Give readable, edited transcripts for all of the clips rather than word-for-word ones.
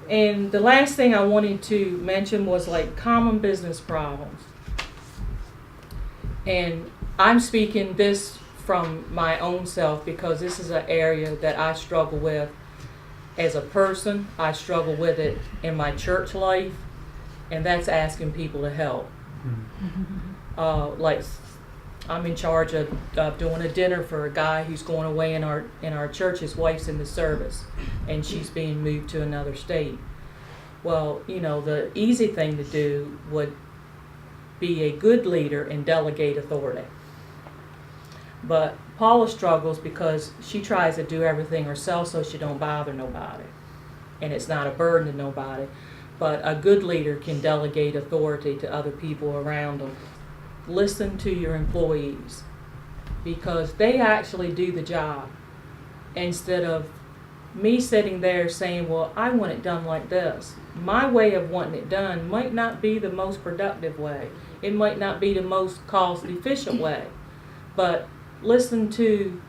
And the last thing I wanted to mention was like common business problems. And I'm speaking this from my own self because this is an area that I struggle with as a person. I struggle with it in my church life, and that's asking people to help. Like I'm in charge of doing a dinner for a guy who's going away in our church. His wife's in the service, and she's being moved to another state. Well, you know, the easy thing to do would be a good leader and delegate authority. But Paula struggles because she tries to do everything herself so she don't bother nobody. And it's not a burden to nobody. But a good leader can delegate authority to other people around them. Listen to your employees because they actually do the job instead of me sitting there saying, well, I want it done like this. My way of wanting it done might not be the most productive way. It might not be the most cost efficient way. But listen to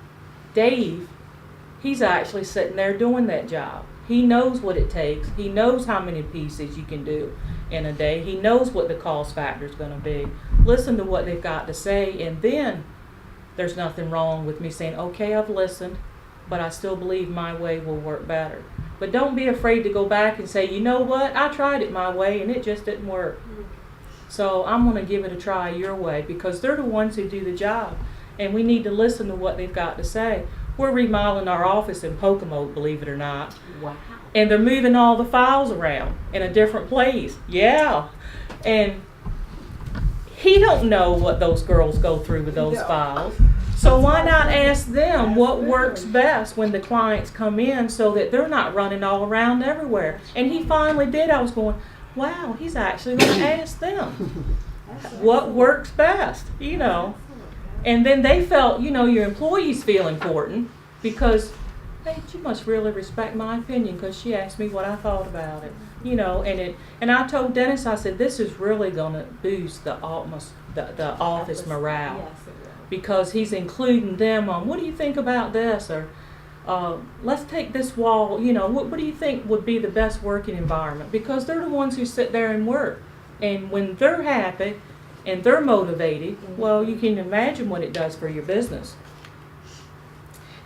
Dave. He's actually sitting there doing that job. He knows what it takes. He knows how many pieces you can do in a day. He knows what the cost factor is going to be. Listen to what they've got to say, and then there's nothing wrong with me saying, okay, I've listened, but I still believe my way will work better. But don't be afraid to go back and say, you know what, I tried it my way and it just didn't work. So I'm going to give it a try your way because they're the ones who do the job. And we need to listen to what they've got to say. We're remodeling our office in Pocomo, believe it or not. Wow. And they're moving all the files around in a different place. Yeah. And he don't know what those girls go through with those files. So why not ask them what works best when the clients come in so that they're not running all around everywhere. And he finally did. I was going, wow, he's actually going to ask them what works best, you know. And then they felt, you know, your employees feel important because, hey, she must really respect my opinion because she asked me what I thought about it, you know. And I told Dennis, I said, this is really going to boost the office morale because he's including them on, what do you think about this? Or let's take this wall, you know, what do you think would be the best working environment? Because they're the ones who sit there and work. And when they're happy and they're motivated, well, you can imagine what it does for your business.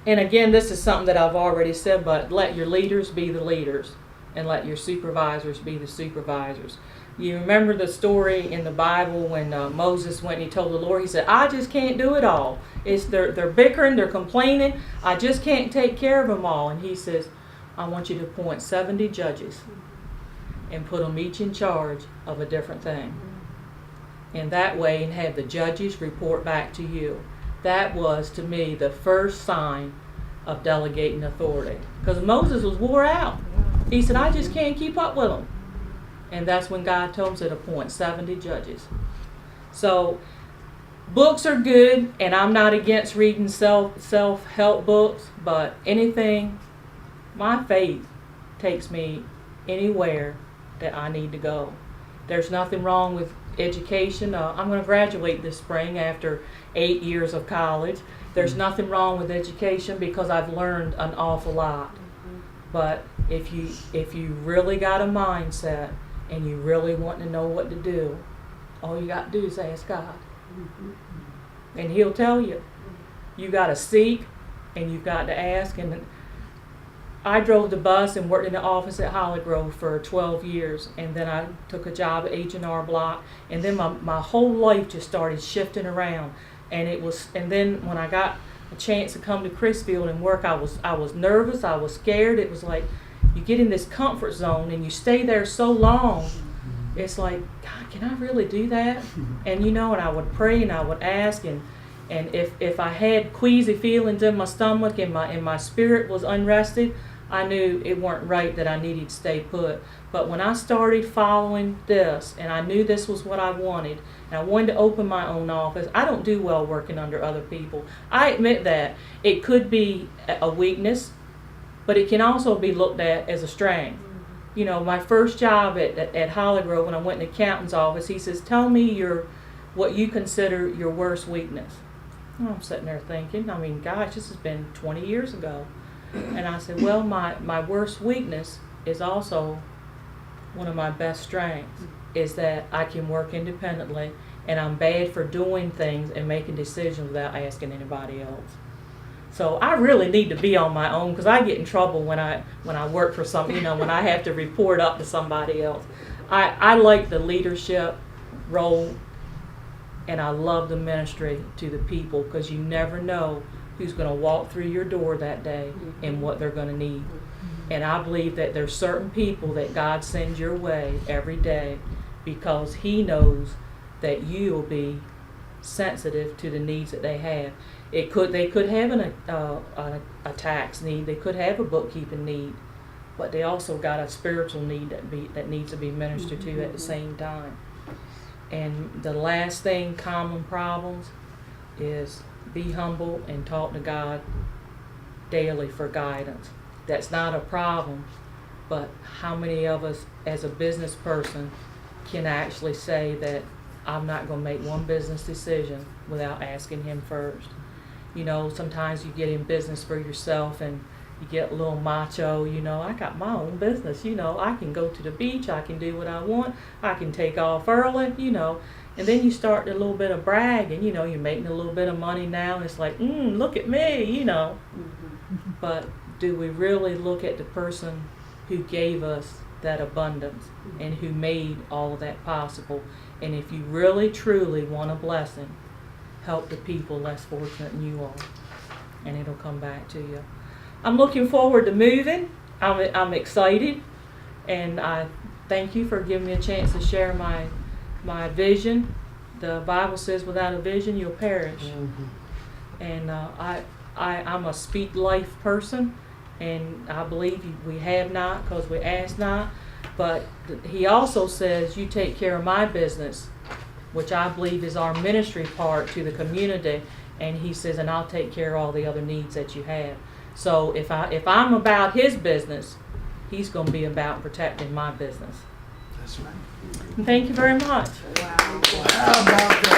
And again, this is something that I've already said, but let your leaders be the leaders and let your supervisors be the supervisors. You remember the story in the Bible when Moses went and he told the Lord, he said, I just can't do it all. They're bickering, they're complaining. I just can't take care of them all. And he says, I want you to appoint 70 judges and put them each in charge of a different thing. And that way, and have the judges report back to you. That was, to me, the first sign of delegating authority. Because Moses was wore out. He said, I just can't keep up with them. And that's when God told him to appoint 70 judges. So, books are good, and I'm not against reading self-help books, but anything, my faith takes me anywhere that I need to go. There's nothing wrong with education. I'm going to graduate this spring after 8 years of college. There's nothing wrong with education because I've learned an awful lot. But if you really got a mindset and you really want to know what to do, all you got to do is ask God. And He'll tell you. You got to seek and you've got to ask. And I drove the bus and worked in the office at Holly Grove for 12 years, and then I took a job at H&R Block, and then my whole life just started shifting around. And then when I got a chance to come to Chrisfield and work, I was nervous, I was scared. It was like you get in this comfort zone and you stay there so long. It's like, God, can I really do that? And and I would pray and I would ask, and if I had queasy feelings in my stomach and my spirit was unrested, I knew it weren't right, that I needed to stay put. But when I started following this, and I knew this was what I wanted, and I wanted to open my own office, I don't do well working under other people. I admit that. It could be a weakness, but it can also be looked at as a strength. My first job at Holly Grove, when I went in the accountant's office, he says, tell me what you consider your worst weakness. And I'm sitting there thinking, gosh, this has been 20 years ago. And I said, well, my worst weakness is also one of my best strengths, is that I can work independently, and I'm bad for doing things and making decisions without asking anybody else. So I really need to be on my own, because I get in trouble when I work for some, when I have to report up to somebody else. I like the leadership role, and I love the ministry to the people, because you never know who's going to walk through your door that day and what they're going to need. And I believe that there's certain people that God sends your way every day, because He knows that you will be sensitive to the needs that they have. They could have a tax need, they could have a bookkeeping need, but they also got a spiritual need that needs to be ministered to at the same time. And the last thing, common problems, is be humble and talk to God daily for guidance. That's not a problem, but how many of us as a business person can actually say that I'm not going to make one business decision without asking Him first? Sometimes you get in business for yourself and you get a little macho, I got my own business, I can go to the beach, I can do what I want, I can take off early, and then you start a little bit of bragging, you're making a little bit of money now, and it's like, look at me, But do we really look at the person who gave us that abundance and who made all of that possible? And if you really truly want a blessing, help the people less fortunate than you are, and it'll come back to you. I'm looking forward to moving. I'm excited, and I thank you for giving me a chance to share my vision. The Bible says, without a vision, you'll perish. And I'm a speak life person, and I believe we have not because we ask not. But He also says, you take care of my business, which I believe is our ministry part to the community. And He says, and I'll take care of all the other needs that you have. So if I'm about His business, He's going to be about protecting my business. That's right. Thank you very much. Wow. How about that?